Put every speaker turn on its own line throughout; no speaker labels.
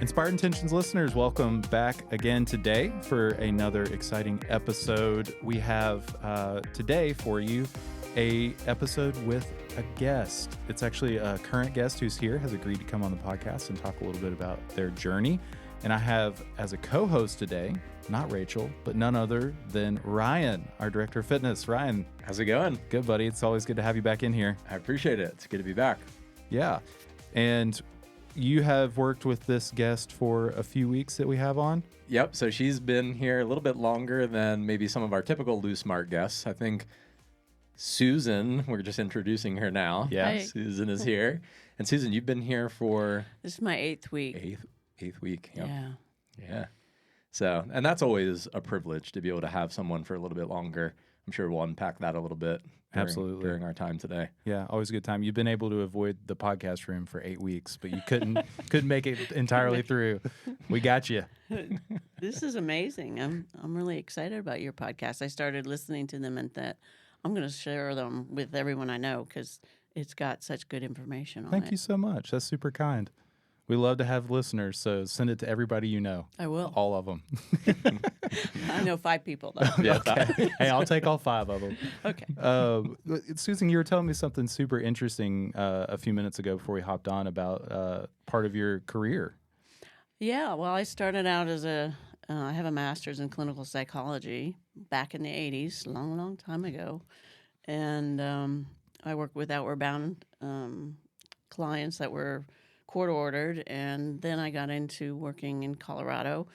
Inspired Intentions listeners, welcome back again today for another exciting episode. We have today for you a episode with a guest. It's actually a current guest who's here, has agreed to come on the podcast and talk a little bit about their journey. And I have as a co-host today, not Rachel, but none other than Ryan, our director of fitness. Ryan.
How's it going?
Good, buddy. It's always good to have you back in here.
I appreciate it. It's good to be back.
Yeah. And you have worked with this guest for a few weeks that we have on?
Yep. So she's been here a little bit longer than maybe some of our typical LoseSmart guests. I think Susan, we're just introducing her now.
Yeah.
Hi.
Susan is here. And Susan, you've been here for...
This is my eighth week.
Eighth week. Yep.
Yeah.
So, and that's always a privilege to be able to have someone for a little bit longer. I'm sure we'll unpack that a little bit
Absolutely.
during our time today.
Yeah, always a good time. You've been able to avoid the podcast room for 8 weeks, but you couldn't make it entirely through. We got you.
This is amazing. I'm really excited about your podcast. I started listening to them and that I'm going to share them with everyone I know because it's got such good information on it.
Thank you so much. That's super kind. We love to have listeners, so send it to everybody you know.
I will.
All of them.
I know 5 people, though.
Yeah.
Okay. Hey, I'll take all 5 of them.
Okay.
Susan, you were telling me something super interesting a few minutes ago before we hopped on about part of your career.
Yeah, well, I started out as I have a master's in clinical psychology back in the 80s, long time ago. And I worked with outward bound clients that were court-ordered, and then I got into working in Colorado.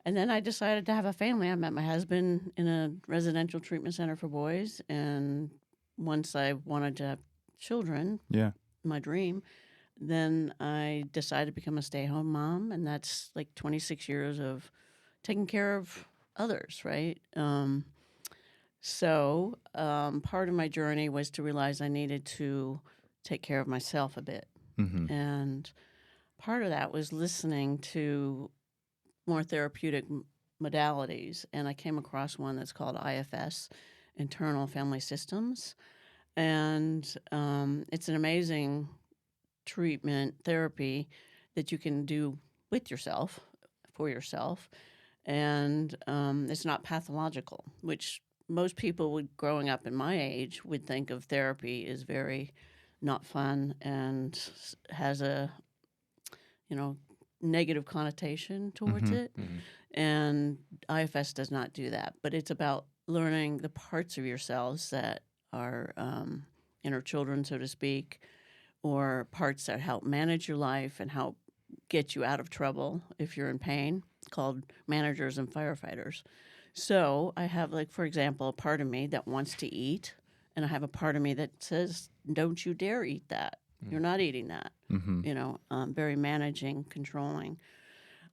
And then I decided to have a family. I met my husband in a residential treatment center for boys, and once I wanted to have children,
Yeah.
my dream, then I decided to become a stay-at-home mom, and that's like 26 years of taking care of others, right? So part of my journey was to realize I needed to take care of myself a bit.
Mm-hmm.
And part of that was listening to more therapeutic modalities. And I came across one that's called IFS, Internal Family Systems. And it's an amazing treatment therapy that you can do with yourself, for yourself. And it's not pathological, which most people would, growing up in my age, would think of therapy as very not fun and has a, negative connotation towards it.
Mm-hmm.
And IFS does not do that. But it's about learning the parts of yourselves that are inner children, so to speak, or parts that help manage your life and help get you out of trouble if you're in pain, called managers and firefighters. So I have, like, for example, a part of me that wants to eat, and I have a part of me that says, don't you dare eat that. You're not eating that.
Mm-hmm.
Very managing, controlling,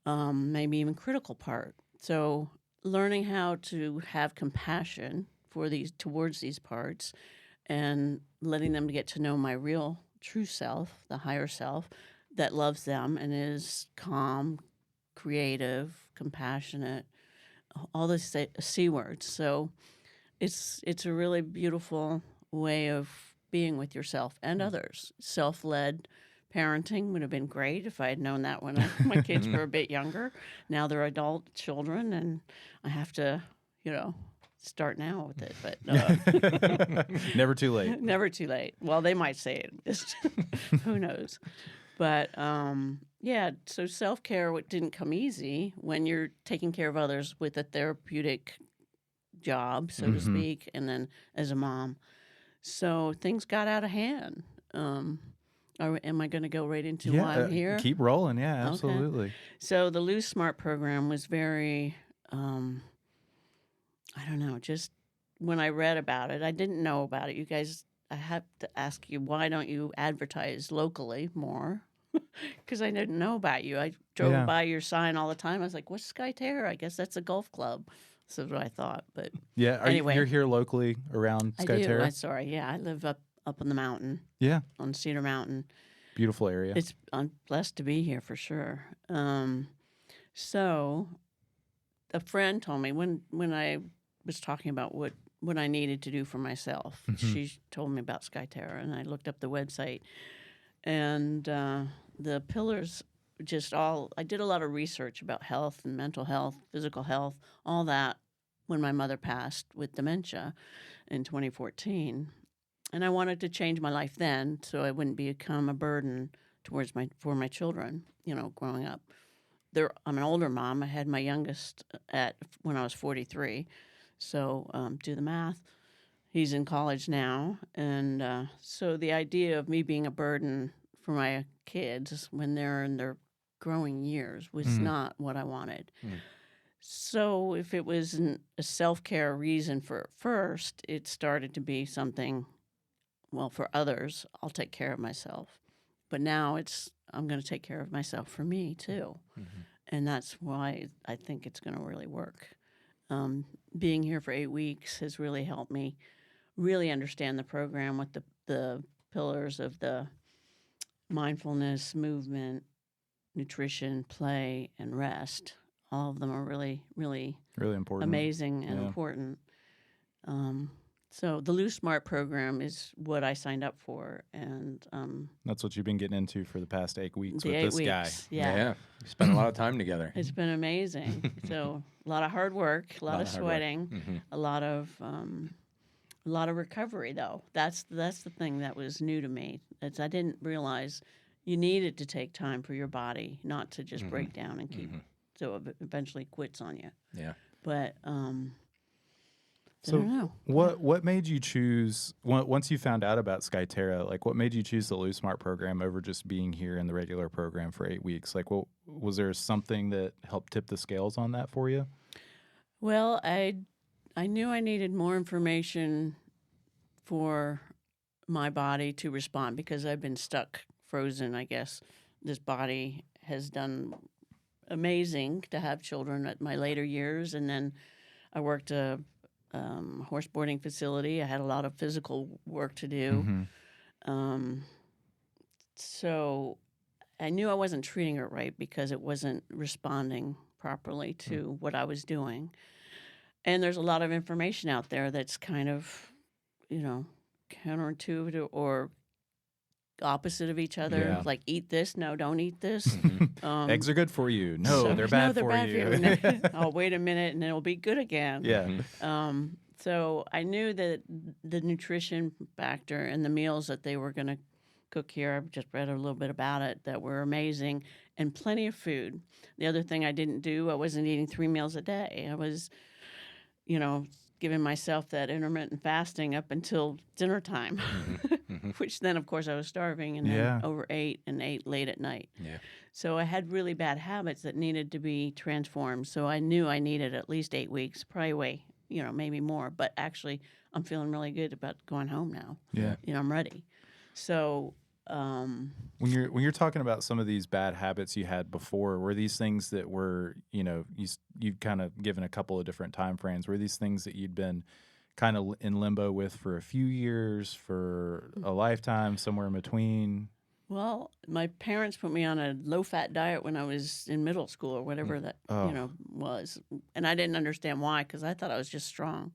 maybe even critical part. So learning how to have compassion towards these parts and letting them get to know my real true self, the higher self, that loves them and is calm, creative, compassionate, all the C words. So it's a really beautiful way of being with yourself and others. Self-led parenting would have been great if I had known that when my kids were a bit younger. Now they're adult children, and I have to, start now with it. But
Never too late.
never too late. Well, they might say it. Just who knows? But so self-care didn't come easy when you're taking care of others with a therapeutic job, so to speak, and then as a mom. So things got out of hand. Am I going to go right into why I'm here?
Keep rolling. Yeah, absolutely.
Okay. So the LoseSmart program was very, just when I read about it, I didn't know about it. You guys, I have to ask you, why don't you advertise locally more? Because I didn't know about you. I drove by your sign all the time. I was like, what's Skyterra? I guess that's a golf club. So that's what I thought. But
Yeah.
anyway,
You're here locally around Skyterra?
I'm sorry. Yeah, I live up on the mountain.
Yeah.
On Cedar Mountain.
Beautiful area.
I'm blessed to be here for sure. So a friend told me when I was talking about what I needed to do for myself, she told me about Skyterra, and I looked up the website. And the pillars I did a lot of research about health and mental health, physical health, all that when my mother passed with dementia in 2014. And I wanted to change my life then so I wouldn't become a burden for my children, growing up. I'm an older mom. I had my youngest when I was 43. So do the math. He's in college now. And so the idea of me being a burden for my kids when they're in their growing years was not what I wanted. So if it was a self-care reason for it first, it started to be something, well, for others, I'll take care of myself. But now I'm going to take care of myself for me too. And that's why I think it's going to really work. Being here for 8 weeks has really helped me really understand the program with the pillars of the mindfulness, movement, nutrition, play, and rest. All of them are really, really,
Really important.
amazing and important. So the LoseSmart program is what I signed up for, and
That's what you've been getting into for the past 8 weeks
the
with
8
this
weeks,
guy.
yeah.
We spent a lot of time together.
It's been amazing. So a lot of hard work, a lot of
hard work.
sweating, a lot of recovery. Though that's the thing that was new to me. I didn't realize you needed to take time for your body, not to just break down and keep. So it eventually quits on you.
Yeah.
But I
So
don't know.
what made you choose, once you found out about Skyterra, like what made you choose the LoseSmart program over just being here in the regular program for 8 weeks? Like, was there something that helped tip the scales on that for you?
Well, I knew I needed more information for my body to respond because I've been stuck, frozen, I guess. This body has done amazing to have children at my later years. And then I worked a horse boarding facility. I had a lot of physical work to do. So I knew I wasn't treating it right because it wasn't responding properly to what I was doing. And there's a lot of information out there that's kind of, counterintuitive or opposite of each other.
Yeah.
Like, eat this. No, don't eat this.
Eggs are good for you. No, they're bad for you.
No. Oh, wait a minute, and it'll be good again.
Yeah.
So I knew that the nutrition factor and the meals that they were going to cook here, I've just read a little bit about it, that were amazing, and plenty of food. The other thing I didn't do, I wasn't eating 3 meals a day. I was, giving myself that intermittent fasting up until dinner time, which then, of course, I was starving and then overate and ate late at night.
Yeah.
So I had really bad habits that needed to be transformed. So I knew I needed at least 8 weeks, probably maybe more. But actually, I'm feeling really good about going home now.
Yeah.
I'm ready. So
when you're talking about some of these bad habits you had before, were these things that were, you'd kind of given a couple of different time frames? Were these things that you'd been kind of in limbo with for a few years, for a lifetime, somewhere in between?
Well, my parents put me on a low-fat diet when I was in middle school or whatever that, was. And I didn't understand why, because I thought I was just strong.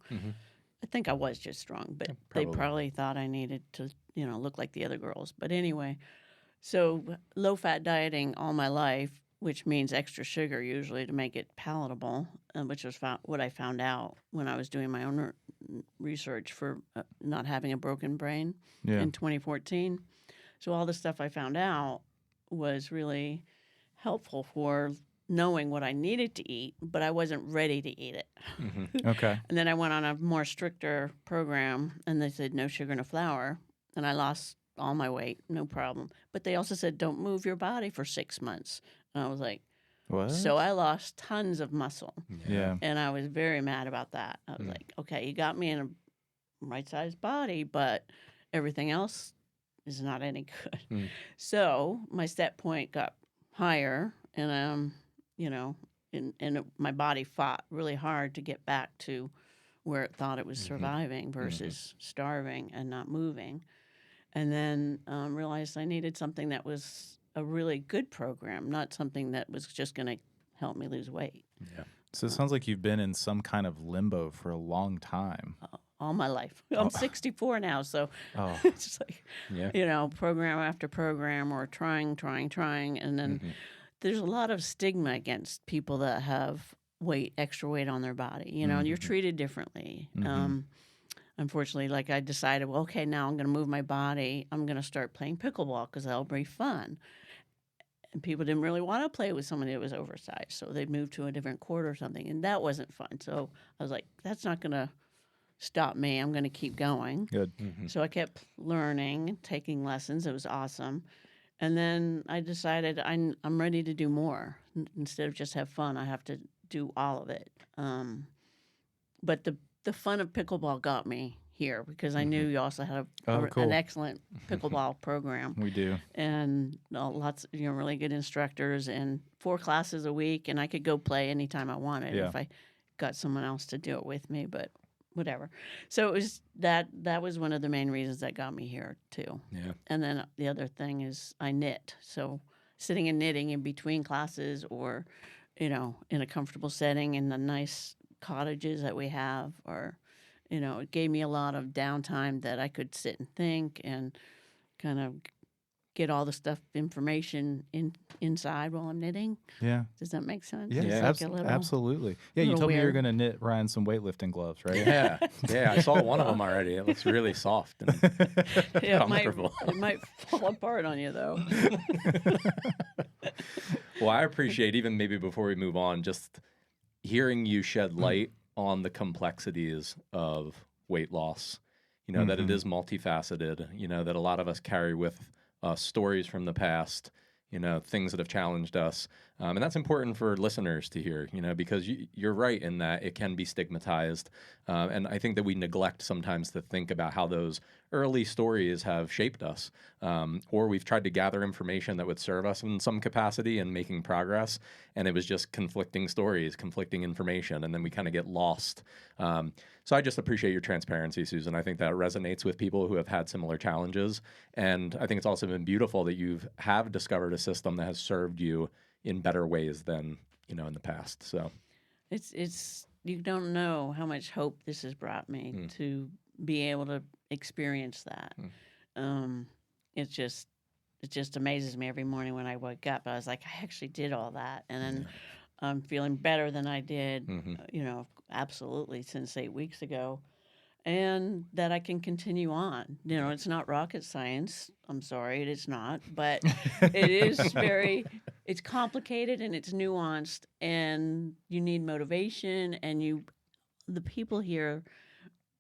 I think I was just strong, but they probably thought I needed to, look like the other girls. But anyway, so low-fat dieting all my life, which means extra sugar usually to make it palatable, which was what I found out when I was doing my own research for not having a broken brain in 2014. So all the stuff I found out was really helpful for knowing what I needed to eat, but I wasn't ready to eat it.
Okay.
And then I went on a more stricter program, and they said no sugar, no flour, and I lost all my weight, no problem. But they also said don't move your body for 6 months. And I was like,
what?
So I lost tons of muscle.
Yeah.
And I was very mad about that. I was like, okay, you got me in a right-sized body, but everything else is not any good. So my set point got higher, and my body fought really hard to get back to where it thought it was surviving versus starving and not moving. And then realized I needed something that was a really good program, not something that was just going to help me lose weight.
Yeah. So it sounds like you've been in some kind of limbo for a long time.
All my life. I'm 64 now, so it's like, program after program, or trying, and then there's a lot of stigma against people that have extra weight on their body. You know, and you're treated differently. Unfortunately, like I decided, well, okay, now I'm going to move my body. I'm going to start playing pickleball because that'll be fun. And people didn't really want to play with somebody that was oversized, so they moved to a different court or something, and that wasn't fun. So I was like, that's not going to stop me. I'm going to keep going.
Good.
So I kept learning, taking lessons. It was awesome. And then I decided I'm ready to do more. Instead of just have fun, I have to do all of it. But the fun of pickleball got me here because I knew you also had
cool.
an excellent pickleball program.
We do.
And lots of really good instructors and 4 classes a week, and I could go play anytime I wanted if I got someone else to do it with me, but whatever. So it was that was one of the main reasons that got me here too.
Yeah.
And then the other thing is I knit. So sitting and knitting in between classes or, in a comfortable setting in the nice cottages that we have, or it gave me a lot of downtime that I could sit and think and kind of get all the information inside while I'm knitting.
Yeah.
Does that make sense?
Yeah,
It's like
absolutely. Yeah, you told me you were going to knit Ryan some weightlifting gloves, right?
Yeah. I saw one of them already. It looks really soft and comfortable.
It might fall apart on you, though.
Well, I appreciate, even maybe before we move on, just hearing you shed light on the complexities of weight loss, that it is multifaceted, that a lot of us carry with stories from the past, things that have challenged us. And that's important for listeners to hear, because you're right in that it can be stigmatized. And I think that we neglect sometimes to think about how those early stories have shaped us, or we've tried to gather information that would serve us in some capacity in making progress. And it was just conflicting stories, conflicting information, and then we kind of get lost. So I just appreciate your transparency, Susan. I think that resonates with people who have had similar challenges. And I think it's also been beautiful that you have discovered a system that has served you in better ways than, in the past. So
it's you don't know how much hope this has brought me to be able to experience that. It just amazes me every morning when I wake up. I was like, I actually did all that. And then I'm feeling better than I did, absolutely since 8 weeks ago. And that I can continue on. It's not rocket science. I'm sorry, it is not. But it is it's complicated and it's nuanced. And you need motivation. And the people here,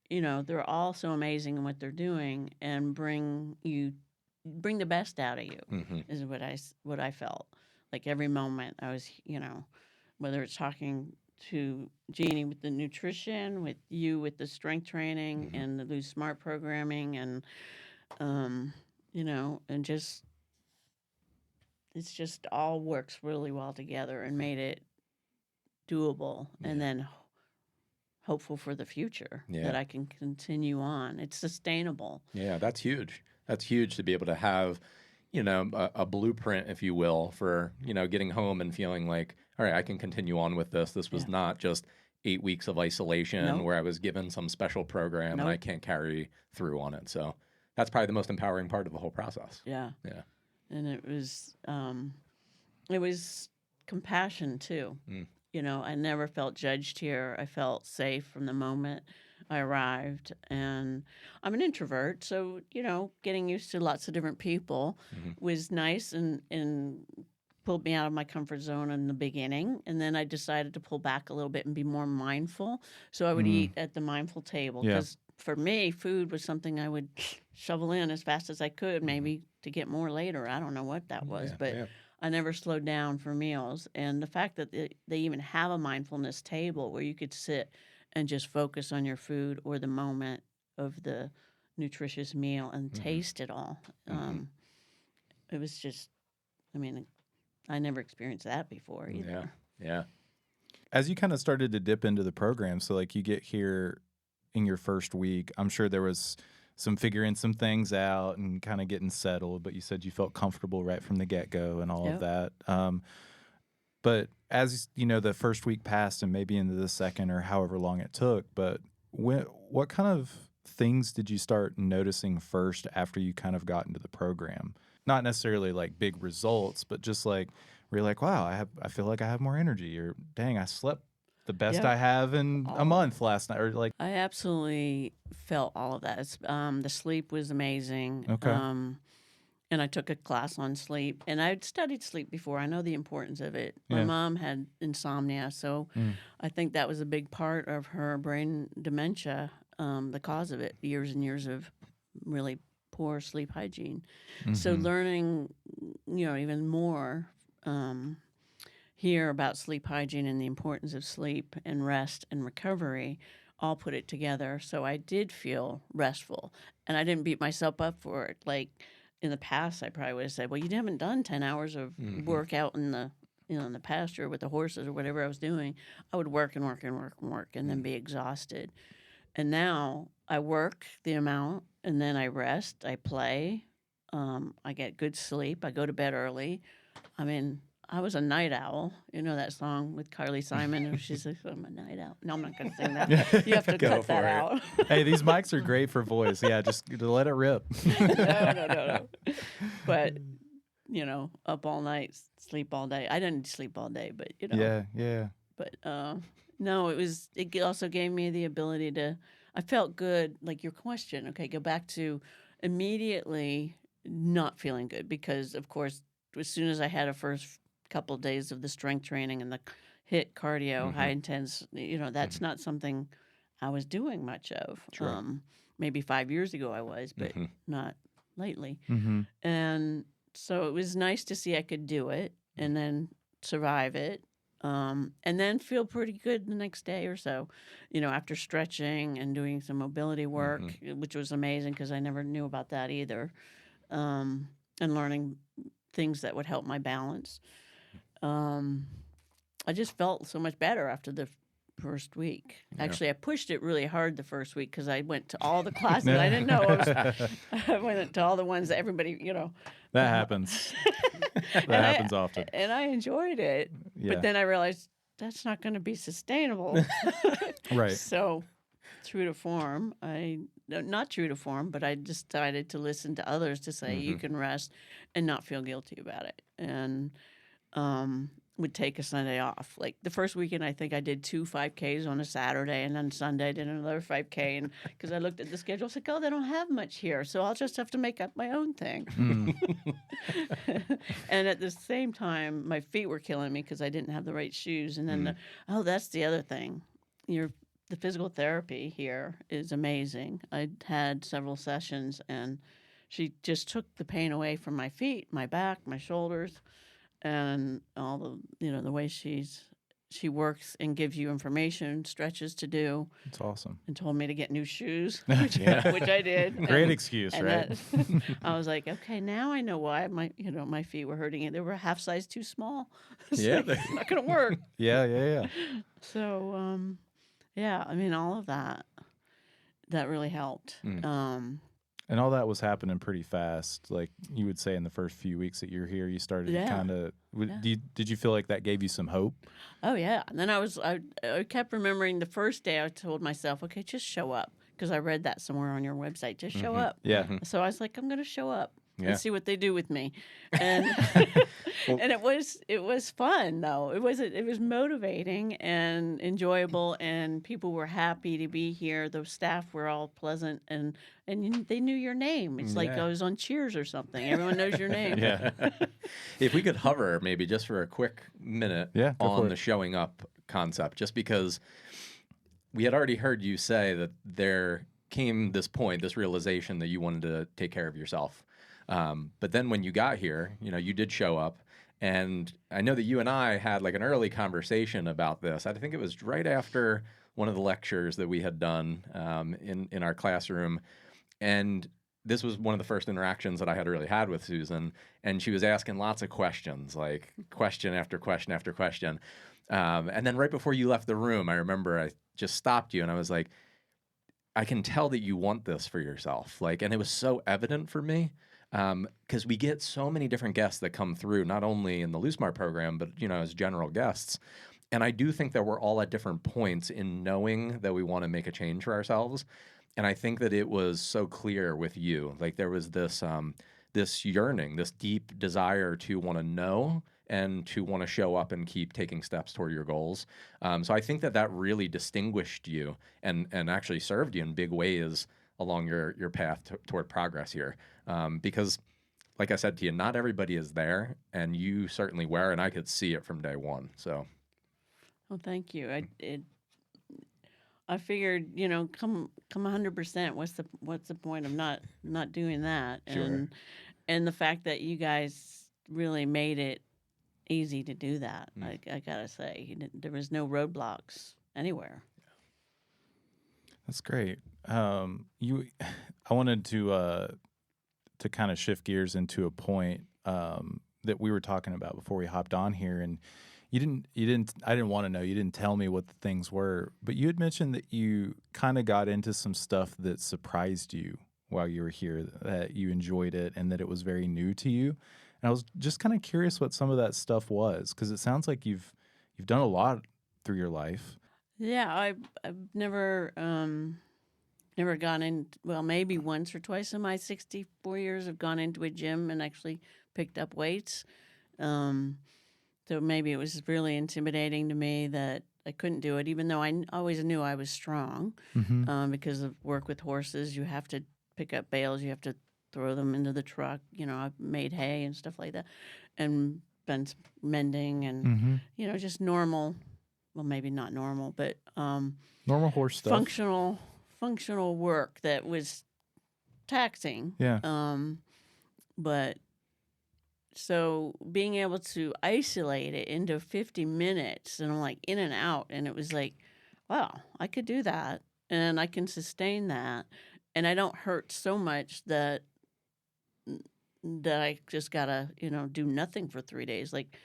they're all so amazing in what they're doing and bring the best out of you, is what I felt. Like every moment I was, whether it's talking to Jeannie with the nutrition, with you with the strength training and the LoseSmart programming, and and just it's just all works really well together and made it doable, and then hopeful for the future that I can continue on. It's sustainable.
Yeah, that's huge. That's huge to be able to have, a blueprint, if you will, for, getting home and feeling like, all right, I can continue on with this. This was not just 8 weeks of isolation where I was given some special program and I can't carry through on it. So that's probably the most empowering part of the whole process.
Yeah. Yeah. And it was compassion too. I never felt judged here. I felt safe from the moment I arrived. And I'm an introvert, so, getting used to lots of different people was nice and pulled me out of my comfort zone in the beginning. And then I decided to pull back a little bit and be more mindful. So I would eat at the mindful table because for me, food was something I would shovel in as fast as I could, maybe to get more later. I don't know what that was, but I never slowed down for meals. And the fact that they even have a mindfulness table where you could sit and just focus on your food or the moment of the nutritious meal and taste it all. It was just, I never experienced that before either.
Yeah.
As you kind of started to dip into the program, so like you get here in your first week, I'm sure there was some figuring some things out and kind of getting settled, but you said you felt comfortable right from the get-go and all of that. But as the first week passed and maybe into the second or however long it took, but what kind of things did you start noticing first after you kind of got into the program? Not necessarily like big results, but just like where you're like, wow, I feel like I have more energy, or dang, I slept the best
Yep.
I have in a month last night, or like,
I absolutely felt all of that. The sleep was amazing.
Okay.
And I took a class on sleep, and I'd studied sleep before. I know the importance of it. My
Yeah.
mom had insomnia, so I think that was a big part of her brain dementia, the cause of it, years and years of really poor sleep hygiene. So learning, even more here about sleep hygiene and the importance of sleep and rest and recovery all put it together. So I did feel restful, and I didn't beat myself up for it. Like in the past, I probably would have said, well, you haven't done 10 hours of work out in the in the pasture with the horses or whatever I was doing. I would work and work and work and work and then be exhausted. And now I work the amount, and then I rest, I play, I get good sleep, I go to bed early. I mean, I was a night owl. You know that song with Carly Simon? And she's like, I'm a night owl. No, I'm not going to sing that. You have to
Go
cut that
for it.
out.
hey, these mics are great for voice. Yeah, just let it rip.
No. But, up all night, sleep all day. I didn't sleep all day, but,
Yeah.
But no, it also gave me the ability I felt good, like your question. Okay, go back to immediately not feeling good because, of course, as soon as I had a first couple of days of the strength training and the HIIT cardio, high intense, that's not something I was doing much of.
Sure.
Maybe 5 years ago I was, but not lately.
Mm-hmm.
And so it was nice to see I could do it and then survive it. And then feel pretty good the next day or so, after stretching and doing some mobility work, which was amazing because I never knew about that either, and learning things that would help my balance. I just felt so much better after the first week. Actually, I pushed it really hard the first week because I went to all the classes. I didn't know I went to all the ones that everybody,
That happens. That happens often.
And I enjoyed it.
Yeah.
But then I realized that's not going to be sustainable.
Right.
So, true to form, not true to form, but I decided to listen to others to say you can rest and not feel guilty about it. And would take a Sunday off. Like the first weekend, I think I did 2 5Ks on a Saturday, and then Sunday I did another 5K. And because I looked at the schedule, I was like, oh, they don't have much here, so I'll just have to make up my own thing. And at the same time, my feet were killing me because I didn't have the right shoes. And then, that's the other thing. The physical therapy here is amazing. I had several sessions, and she just took the pain away from my feet, my back, my shoulders. And all the way she works and gives you information, stretches to do.
It's awesome.
And told me to get new shoes, which I did.
Great excuse, right?
I was like, okay, now I know why my feet were hurting. And they were a half size too small. It's not going to work.
Yeah.
So, all of that really helped.
And all that was happening pretty fast. Like you would say in the first few weeks that you're here, you started to kind of, did you feel like that gave you some hope?
Oh, yeah. And then I kept remembering the first day I told myself, okay, just show up. Because I read that somewhere on your website, just show up.
Yeah.
So I was like, I'm going to show up and see what they do with me. And and it was fun though. It was motivating and enjoyable, and people were happy to be here. The staff were all pleasant, and they knew your name. It's like I was on Cheers or something. Everyone knows your name.
Yeah.
If we could hover maybe just for a quick minute on the showing up concept, just because we had already heard you say that there came this point, this realization that you wanted to take care of yourself. But then when you got here, you did show up, and I know that you and I had like an early conversation about this. I think it was right after one of the lectures that we had done in our classroom, and this was one of the first interactions that I had really had with Susan, and she was asking lots of questions, like question after question after question. And then right before you left the room, I remember I just stopped you and I was like, I can tell that you want this for yourself. And it was so evident for me because we get so many different guests that come through, not only in the LoseSmart program, but, as general guests. And I do think that we're all at different points in knowing that we want to make a change for ourselves. And I think that it was so clear with you. Like there was this yearning, this deep desire to want to know and to want to show up and keep taking steps toward your goals. So I think that really distinguished you and actually served you in big ways along your path toward progress here. Because like I said to you, not everybody is there, and you certainly were, and I could see it from day one. So,
well, thank you. I figured, come 100%. What's the point of not doing that?
Sure.
And the fact that you guys really made it easy to do that. I gotta say, there was no roadblocks anywhere.
That's great. I wanted to kind of shift gears into a point that we were talking about before we hopped on here, and I didn't want to know. You didn't tell me what the things were, but you had mentioned that you kind of got into some stuff that surprised you while you were here, that you enjoyed it and that it was very new to you. And I was just kind of curious what some of that stuff was, because it sounds like you've done a lot through your life.
Yeah, I've never gone in. Well, maybe once or twice in my 64 years, I've gone into a gym and actually picked up weights. So maybe it was really intimidating to me that I couldn't do it, even though I always knew I was strong. Because of work with horses, you have to pick up bales, you have to throw them into the truck. I've made hay and stuff like that, and been mending and just normal. Well, maybe not normal, but
Normal horse stuff.
Functional work that was taxing.
Yeah.
But so being able to isolate it into 50 minutes and I'm like in and out, and it was like, wow, I could do that and I can sustain that, and I don't hurt so much that I just gotta do nothing for 3 days. Like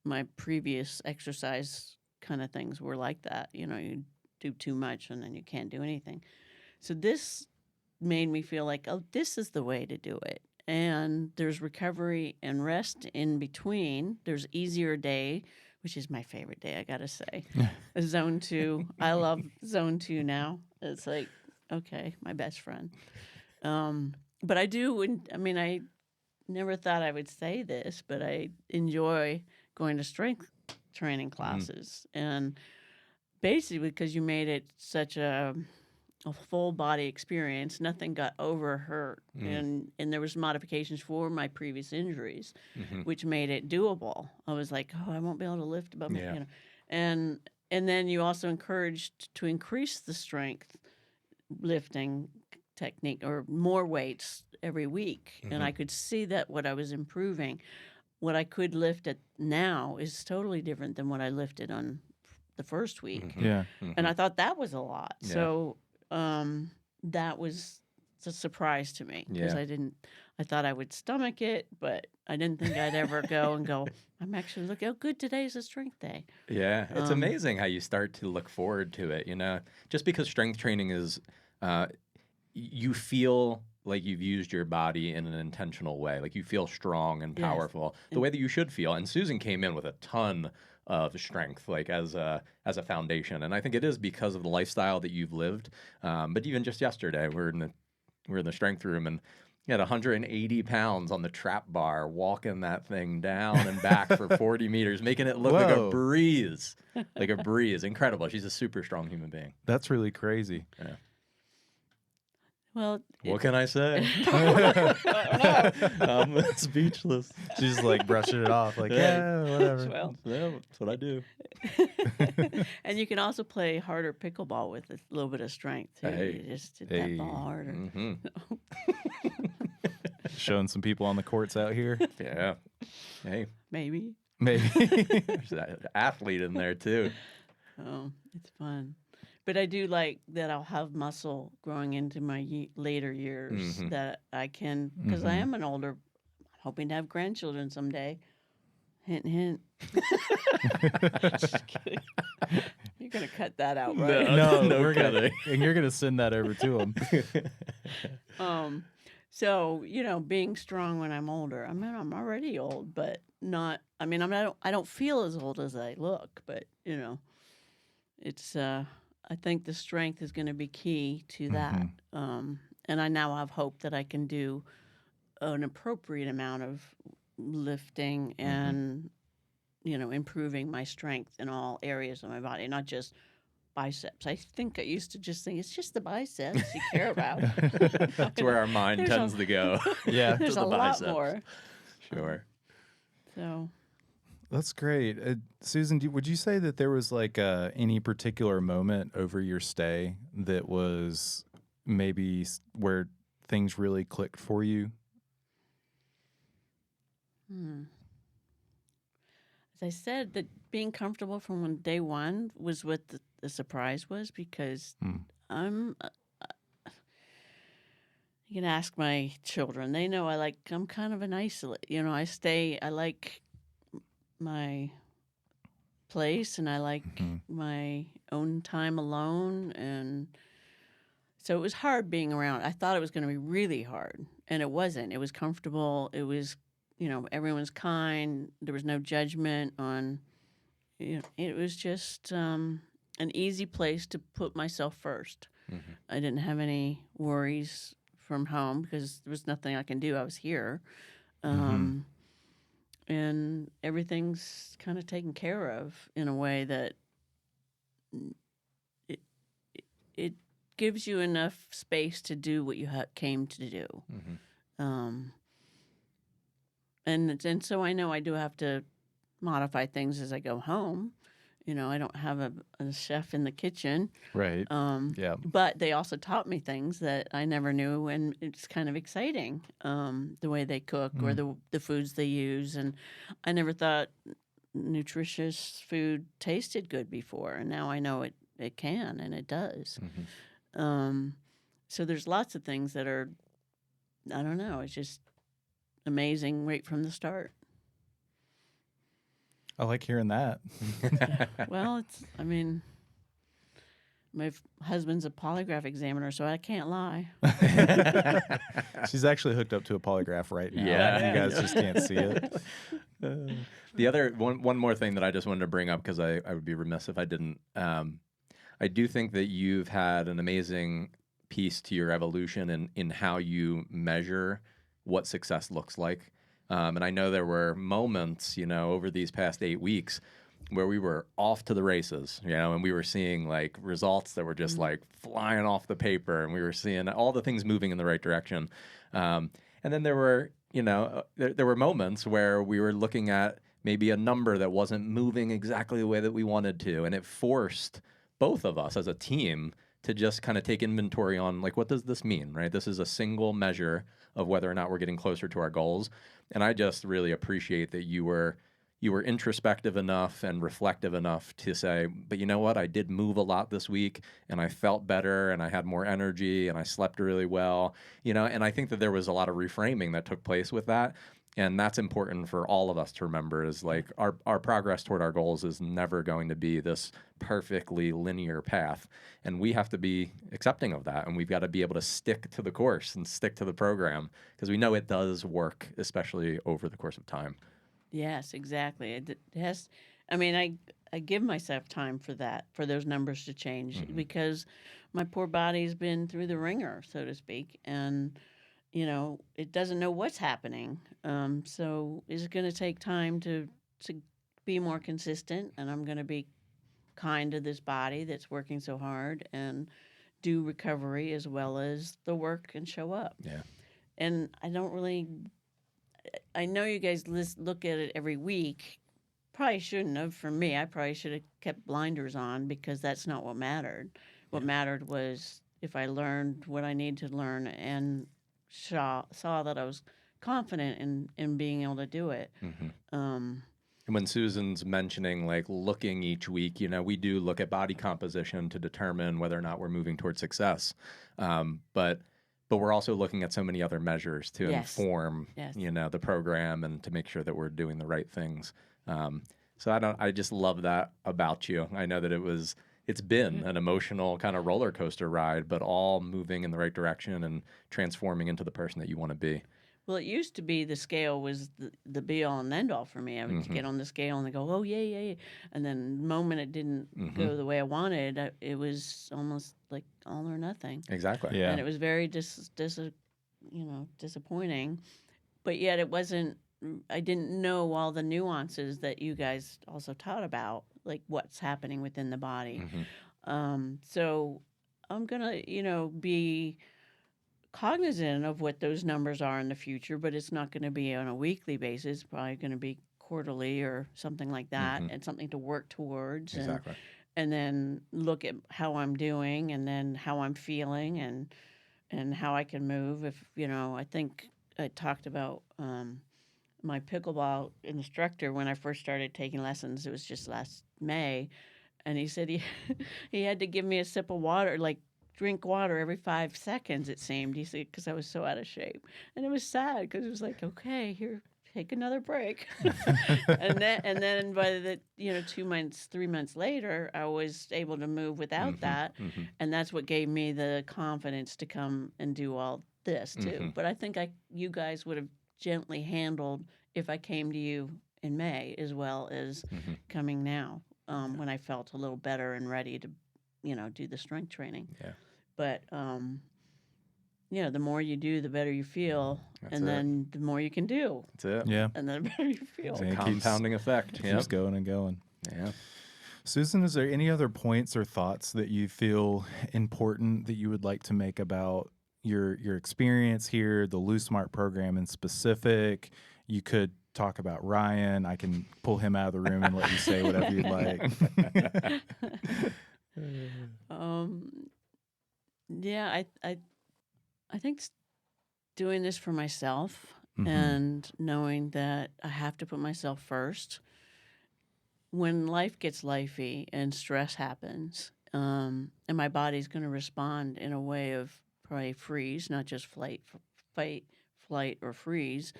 my previous exercise kind of things were like that. You do too much and then you can't do anything. So this made me feel like, oh, this is the way to do it. And there's recovery and rest in between. There's easier day, which is my favorite day, I gotta say. Zone 2. I love Zone 2 now. It's like, okay, my best friend. But I do, I never thought I would say this, but I enjoy going to strength training classes. And basically because you made it such a full body experience, nothing got overhurt, and there was modifications for my previous injuries, which made it doable. I was like, oh, I won't be able to lift above my, and then you also encouraged to increase the strength lifting technique or more weights every week, and I could see that what I was improving, what I could lift at now is totally different than what I lifted on the first week.
Yeah.
And I thought that was a lot. Yeah. So that was a surprise to me because I thought I would stomach it, but I didn't think I'd ever go, I'm actually looking, good, today's a strength day.
Yeah, it's amazing how you start to look forward to it, just because strength training is, you feel like you've used your body in an intentional way. Like you feel strong and powerful, the way that you should feel. And Susan came in with a ton of strength, like as a foundation. And I think it is because of the lifestyle that you've lived. But even just yesterday, we're in the strength room, and you had 180 pounds on the trap bar, walking that thing down and back for 40 meters, making it look like a breeze. Like a breeze. Incredible. She's a super strong human being.
That's really crazy.
Yeah.
Well,
what can I say? I'm speechless.
She's like brushing it off, like, yeah, whatever.
Well,
that's what I do.
And you can also play harder pickleball with a little bit of strength, too.
Hey.
You just hit that ball harder.
Showing some people on the courts out here.
Yeah. Hey.
Maybe.
There's an athlete in there, too.
Oh, it's fun. But I do like that I'll have muscle growing into my later years that I can, because I am hoping to have grandchildren someday. Hint, hint. Just kidding. You're going to cut that out, right?
No, we're gonna, and you're going to send that over to them.
So, being strong when I'm older. I mean, I'm already old, but not, I don't feel as old as I look, but, it's, I think the strength is going to be key to that. And I now have hope that I can do an appropriate amount of lifting and improving my strength in all areas of my body, not just biceps. I think I used to just think it's just the biceps you care about.
That's where our mind
There's
tends to go.
Yeah.
There's
to
a
the
lot
biceps.
more.
Sure.
So
That's great. Susan, would you say that there was like any particular moment over your stay that was maybe where things really clicked for you?
as I said, that being comfortable from day one was what the surprise was, because I'm. You can ask my children. They know I'm kind of an isolate. I like my place, and I like my own time alone. And so it was hard being around. I thought it was going to be really hard, and it wasn't. It was comfortable. It was, everyone's kind. There was no judgment on, it was just an easy place to put myself first. I didn't have any worries from home because there was nothing I can do. I was here. And everything's kind of taken care of in a way that it gives you enough space to do what you came to do. And so I know I do have to modify things as I go home. I don't have a chef in the kitchen.
Right. Yeah.
But they also taught me things that I never knew, and it's kind of exciting, the way they cook or the foods they use. And I never thought nutritious food tasted good before, and now I know it can, and it does. So there's lots of things that are, I don't know, it's just amazing right from the start.
I like hearing that.
Well, my husband's a polygraph examiner, so I can't lie.
She's actually hooked up to a polygraph right now.
Yeah.
You guys just can't see it.
The other one more thing that I just wanted to bring up, because I would be remiss if I didn't. I do think that you've had an amazing piece to your evolution in how you measure what success looks like. And I know there were moments, over these past 8 weeks where we were off to the races, and we were seeing like results that were just like flying off the paper, and we were seeing all the things moving in the right direction. And then there were, there were moments where we were looking at maybe a number that wasn't moving exactly the way that we wanted to. And it forced both of us as a team to just kind of take inventory on, like, what does this mean, right? This is a single measure of whether or not we're getting closer to our goals. And I just really appreciate that you were introspective enough and reflective enough to say, but you know what? I did move a lot this week, and I felt better, and I had more energy, and I slept really well, and I think that there was a lot of reframing that took place with that. And that's important for all of us to remember, is like our progress toward our goals is never going to be this perfectly linear path. And we have to be accepting of that. And we've got to be able to stick to the course and stick to the program, because we know it does work, especially over the course of time.
Yes, exactly. It has. I give myself time for that, for those numbers to change, because my poor body's been through the ringer, so to speak, and it doesn't know what's happening. So it's going to take time to be more consistent, and I'm going to be kind to this body that's working so hard, and do recovery as well as the work and show up.
Yeah.
And I know you guys look at it every week. Probably shouldn't have. For me, I probably should have kept blinders on, because that's not what mattered. What mattered was if I learned what I need to learn and saw that I was confident in being able to do it.
And when Susan's mentioning like looking each week, we do look at body composition to determine whether or not we're moving towards success. But we're also looking at so many other measures to inform, the program, and to make sure that we're doing the right things. So I just love that about you. I know that it's been an emotional kind of roller coaster ride, but all moving in the right direction and transforming into the person that you want to be.
Well, it used to be the scale was the be-all and end-all for me. I would get on the scale and go, oh, yeah. And then the moment it didn't go the way I wanted, it was almost like all or nothing.
Exactly.
Yeah.
And it was very disappointing. But yet it wasn't I didn't know all the nuances that you guys also taught about, like what's happening within the body. So I'm gonna, be cognizant of what those numbers are in the future, but it's not going to be on a weekly basis. It's probably going to be quarterly or something like that, and something to work towards.
Exactly.
And then look at how I'm doing, and then how I'm feeling, and how I can move. If I think I talked about my pickleball instructor when I first started taking lessons. It was just last May, and he said he had to give me a sip of water, like drink water every 5 seconds. It seemed, he said, because I was so out of shape, and it was sad because it was like, okay, here, take another break. and then by the 2 months, 3 months later, I was able to move without that, and that's what gave me the confidence to come and do all this too. But I think you guys would have gently handled if I came to you in May as well as coming now, when I felt a little better and ready to do the strength training.
Yeah.
But the more you do, the better you feel.
That's
and
it.
then the more you can do.
That's it.
Yeah.
And then the better you feel.
It's a compounding effect.
Keeps going and going.
Yeah.
Susan, is there any other points or thoughts that you feel important that you would like to make about your experience here, the LoseSmart program in specific? You could talk about Ryan. I can pull him out of the room and let you say whatever you'd like.
Yeah, I think doing this for myself and knowing that I have to put myself first. When life gets lifey and stress happens, and my body's going to respond in a way of probably freeze, not just fight, flight, or freeze.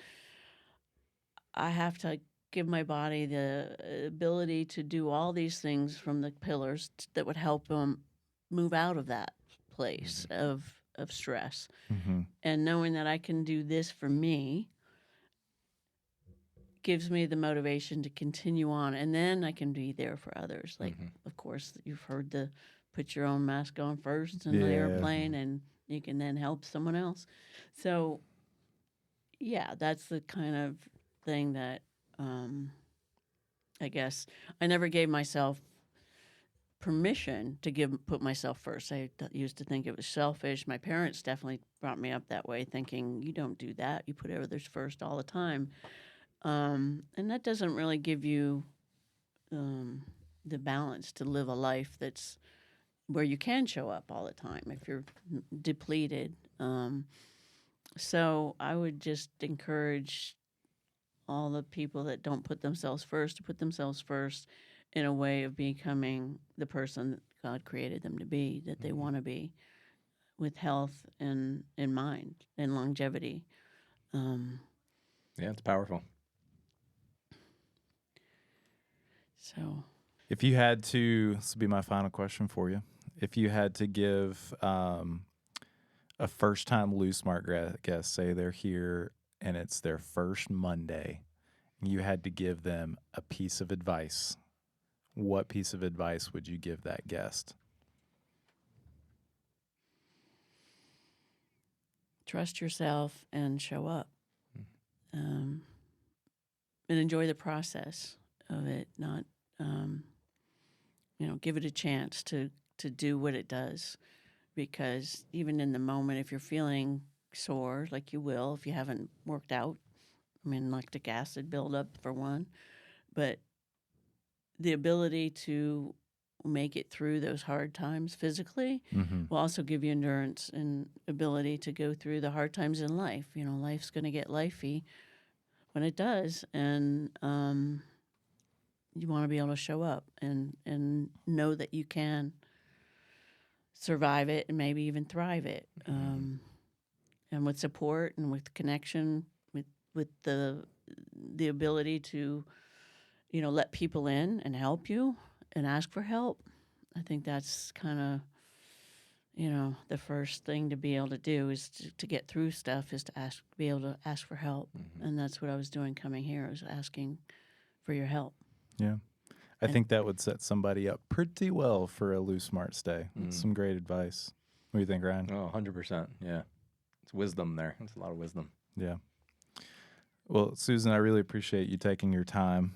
I have to give my body the ability to do all these things from the pillars that would help them move out of that place of stress. And knowing that I can do this for me gives me the motivation to continue on, and then I can be there for others. Like, of course, you've heard the put your own mask on first in the airplane, and you can then help someone else. So, yeah, that's the kind of thing that I guess I never gave myself permission to put myself first. I used to think it was selfish. My parents definitely brought me up that way, thinking you don't do that. You put others first all the time. And that doesn't really give you the balance to live a life that's where you can show up all the time if you're depleted. So I would just encourage all the people that don't put themselves first to put themselves first in a way of becoming the person that God created them to be, that they want to be, with health in mind and longevity.
Yeah, it's powerful.
So,
if you had to, this will be my final question for you. If you had to give a first-time LoseSmart guest, say they're here and it's their first Monday, you had to give them a piece of advice, what piece of advice would you give that guest?
trust yourself and show up. And enjoy the process of it, not, give it a chance to do what it does. Because even in the moment, if you're feeling sore, like you will if you haven't worked out, lactic acid buildup for one, but the ability to make it through those hard times physically will also give you endurance and ability to go through the hard times in life. Life's going to get lifey when it does, and you want to be able to show up and know that you can survive it and maybe even thrive it. And with support and with connection, with the ability to, let people in and help you and ask for help. I think that's kind of, the first thing to be able to do is to get through stuff is to be able to ask for help. And that's what I was doing coming here, was asking for your help.
Yeah. I think that would set somebody up pretty well for a LoseSmart stay. Some great advice. What do you think, Ryan?
Oh, 100%. Yeah. It's wisdom there. It's a lot of wisdom.
Yeah. Well, Susan, I really appreciate you taking your time.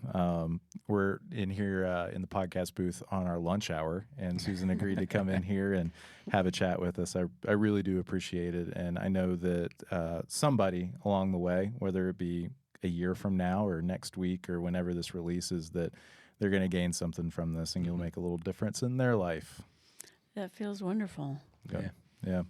We're in here in the podcast booth on our lunch hour, and Susan agreed to come in here and have a chat with us. I really do appreciate it, and I know that somebody along the way, whether it be a year from now or next week or whenever this releases, that they're going to gain something from this, and you'll make a little difference in their life.
That feels wonderful.
Yeah.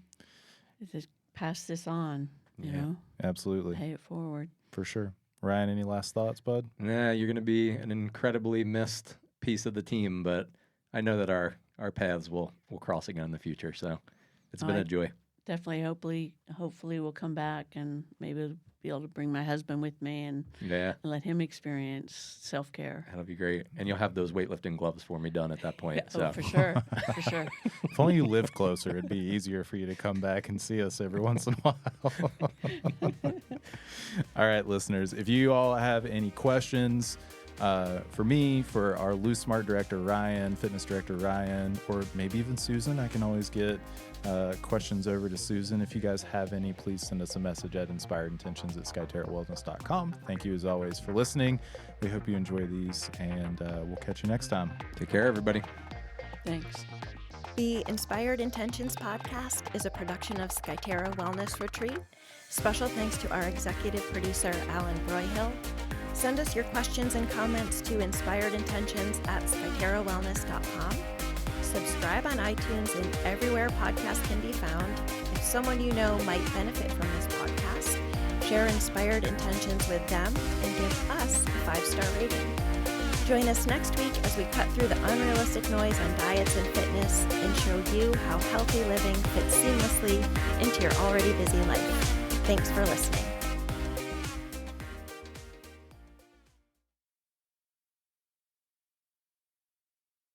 Just pass this on, you know?
Absolutely.
Pay it forward.
For sure. Ryan, any last thoughts, bud?
Nah, you're going to be an incredibly missed piece of the team, but I know that our paths will cross again in the future. So it's been a joy.
Definitely, hopefully we'll come back and maybe be able to bring my husband with me and let him experience self-care.
That'll be great. And you'll have those weightlifting gloves for me done at that point.
Oh, for sure. For sure.
If only you lived closer, it'd be easier for you to come back and see us every once in a while. All right, listeners, if you all have any questions for me, for our LoseSmart director, Ryan, fitness director, Ryan, or maybe even Susan, I can always get questions over to Susan. If you guys have any, please send us a message at inspiredintentions@skyterrawellness.com. Thank you as always for listening. We hope you enjoy these, and we'll catch you next time.
Take care, everybody.
Thanks.
The Inspired Intentions podcast is a production of Skyterra Wellness Retreat. Special thanks to our executive producer, Alan Broyhill. Send us your questions and comments to inspiredintentions@skyterrawellness.com. Subscribe on iTunes and everywhere podcasts can be found. If someone you know might benefit from this podcast, share Inspired Intentions with them and give us a 5-star rating. Join us next week as we cut through the unrealistic noise on diets and fitness and show you how healthy living fits seamlessly into your already busy life. Thanks for listening.